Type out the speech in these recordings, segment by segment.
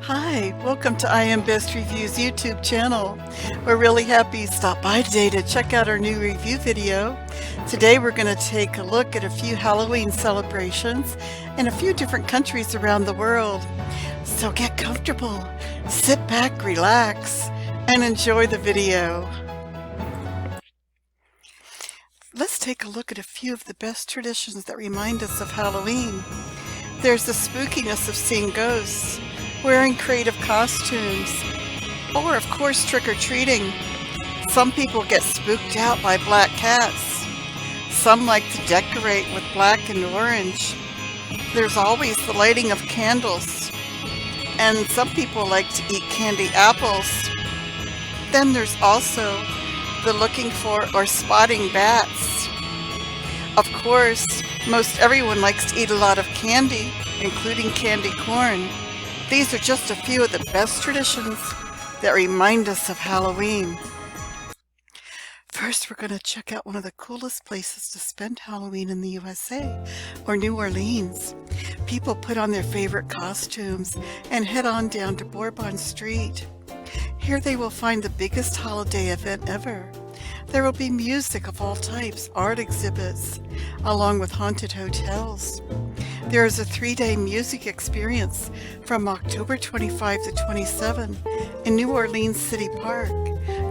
Hi, welcome to I Am Best Reviews YouTube channel. We're really happy you stopped by today to check out our new review video. Today we're going to take a look at a few Halloween celebrations in a few different countries around the world. So get comfortable, sit back, relax, and enjoy the video. Let's take a look at a few of the best traditions that remind us of Halloween. There's the spookiness of seeing ghosts, wearing creative costumes, or of course trick-or-treating. Some people get spooked out by black cats. Some like to decorate with black and orange. There's always the lighting of candles, and some people like to eat candy apples. Then there's also the looking for or spotting bats. Of course, most everyone likes to eat a lot of candy, including candy corn. These are just a few of the best traditions that remind us of Halloween. First, we're going to check out one of the coolest places to spend Halloween in the USA, or New Orleans. People put on their favorite costumes and head on down to Bourbon Street. Here they will find the biggest holiday event ever. There will be music of all types, art exhibits, along with haunted hotels. There is a 3-day music experience from October 25 to 27 in New Orleans City Park.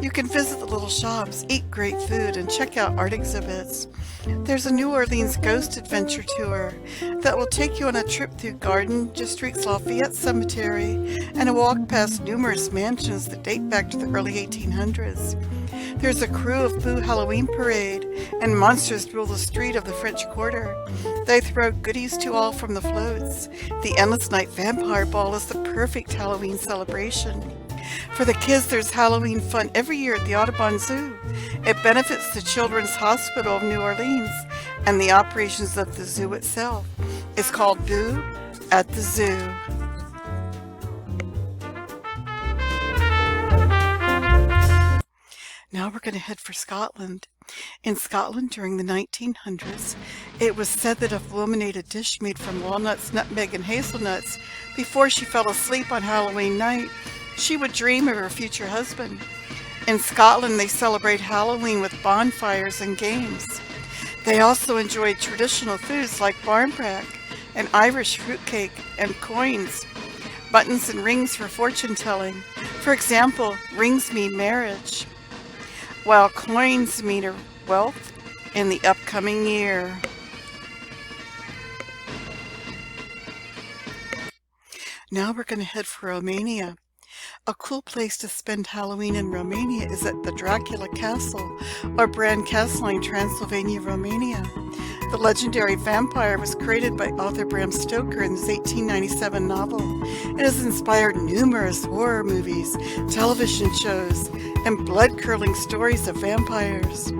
You can visit the little shops, eat great food, and check out art exhibits. There's a New Orleans Ghost Adventure Tour that will take you on a trip through Garden District's Lafayette Cemetery and a walk past numerous mansions that date back to the early 1800s. There's a Krew of Boo Halloween parade, and monsters rule the street of the French Quarter. They throw goodies to all from the floats. The Endless Night Vampire Ball is the perfect Halloween celebration. For the kids, there's Halloween fun every year at the Audubon Zoo. It benefits the Children's Hospital of New Orleans and the operations of the zoo itself. It's called Boo at the Zoo. Now we're going to head for Scotland. In Scotland during the 1900s, it was said that if a woman ate a dish made from walnuts, nutmeg, and hazelnuts before she fell asleep on Halloween night, she would dream of her future husband. In Scotland, they celebrate Halloween with bonfires and games. They also enjoy traditional foods like barmbrack, and Irish fruitcake, and coins, buttons and rings for fortune telling. For example, rings mean marriage, while coins mean wealth in the upcoming year. Now we're going to head for Romania. A cool place to spend Halloween in Romania is at the Dracula Castle, or Bran Castle in Transylvania, Romania. The legendary vampire was created by author Bram Stoker in his 1897 novel. It has inspired numerous horror movies, television shows, and blood-curdling stories of vampires.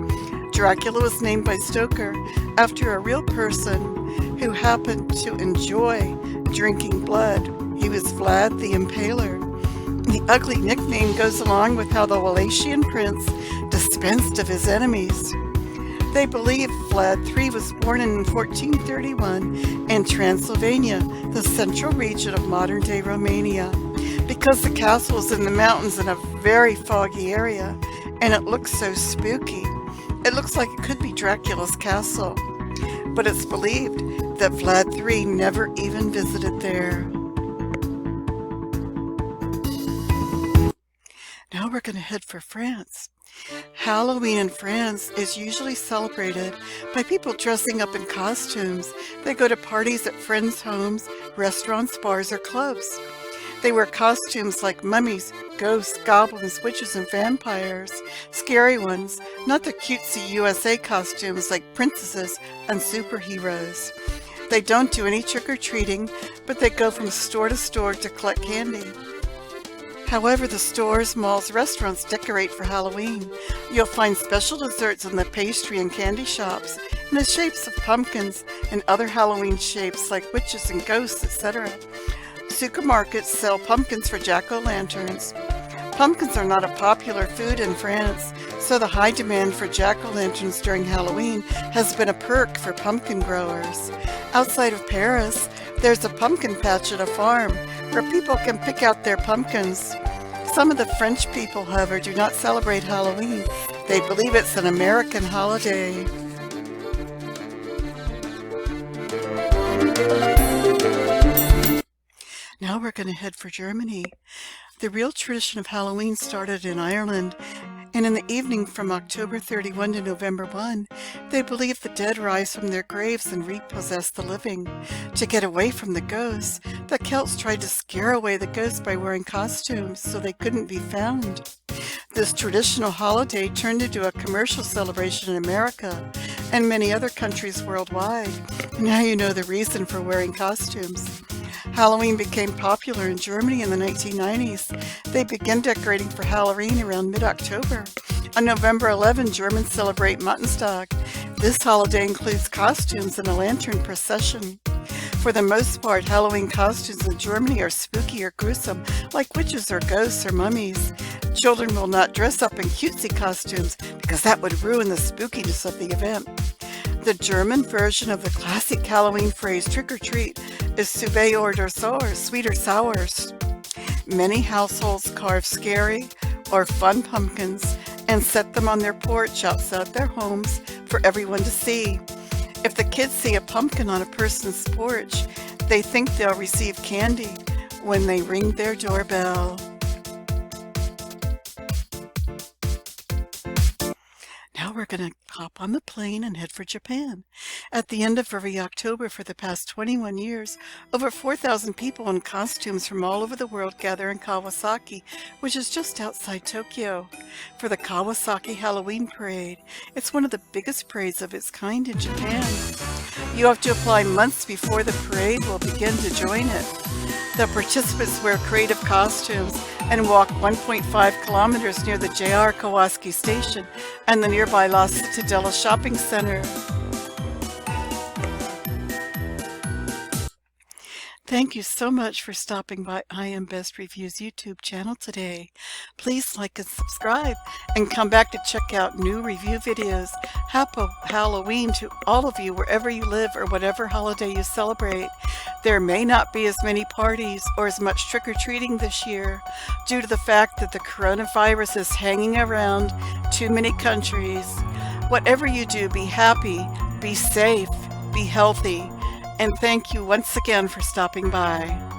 Dracula was named by Stoker after a real person who happened to enjoy drinking blood. He was Vlad the Impaler. The ugly nickname goes along with how the Wallachian prince dispensed of his enemies. They believe Vlad III was born in 1431 in Transylvania, the central region of modern-day Romania. Because the castle is in the mountains in a very foggy area, and it looks so spooky, it looks like it could be Dracula's castle. But it's believed that Vlad III never even visited there. Now we're going to head for France. Halloween in France is usually celebrated by people dressing up in costumes. They go to parties at friends' homes, restaurants, bars, or clubs. They wear costumes like mummies, ghosts, goblins, witches, and vampires. Scary ones, not the cutesy USA costumes like princesses and superheroes. They don't do any trick-or-treating, but they go from store to store to collect candy. However, the stores, malls, restaurants decorate for Halloween. You'll find special desserts in the pastry and candy shops in the shapes of pumpkins and other Halloween shapes like witches and ghosts, etc. Supermarkets sell pumpkins for jack-o'-lanterns. Pumpkins are not a popular food in France, so the high demand for jack-o'-lanterns during Halloween has been a perk for pumpkin growers. Outside of Paris, there's a pumpkin patch at a farm where people can pick out their pumpkins. Some of the French people, however, do not celebrate Halloween. They believe it's an American holiday. Now we're going to head for Germany. The real tradition of Halloween started in Ireland, and in the evening from October 31 to November 1, they believe the dead rise from their graves and repossess the living. To get away from the ghosts, the Celts tried to scare away the ghosts by wearing costumes so they couldn't be found. This traditional holiday turned into a commercial celebration in America and many other countries worldwide. Now you know the reason for wearing costumes. Halloween became popular in Germany in the 1990s. They began decorating for Halloween around mid-October. On November 11, Germans celebrate Muttenstag. This holiday includes costumes and a lantern procession. For the most part, Halloween costumes in Germany are spooky or gruesome, like witches or ghosts or mummies. Children will not dress up in cutesy costumes because that would ruin the spookiness of the event. The German version of the classic Halloween phrase trick-or-treat is Süße oder Sauer, sweet or sour. Many households carve scary or fun pumpkins and set them on their porch outside their homes for everyone to see. If the kids see a pumpkin on a person's porch, they think they'll receive candy when they ring their doorbell. Now we're going to hop on the plane and head for Japan. At the end of every October for the past 21 years, over 4,000 people in costumes from all over the world gather in Kawasaki, which is just outside Tokyo, for the Kawasaki Halloween Parade. It's one of the biggest parades of its kind in Japan. You have to apply months before the parade will begin to join it. The participants wear creative costumes and walk 1.5 kilometers near the JR Kawasaki station and the nearby La Cittadella shopping center. Thank you so much for stopping by I Am Best Reviews YouTube channel today. Please like and subscribe and come back to check out new review videos. Happy Halloween to all of you wherever you live or whatever holiday you celebrate. There may not be as many parties or as much trick-or-treating this year due to the fact that the coronavirus is hanging around too many countries. Whatever you do, be happy, be safe, be healthy, and thank you once again for stopping by.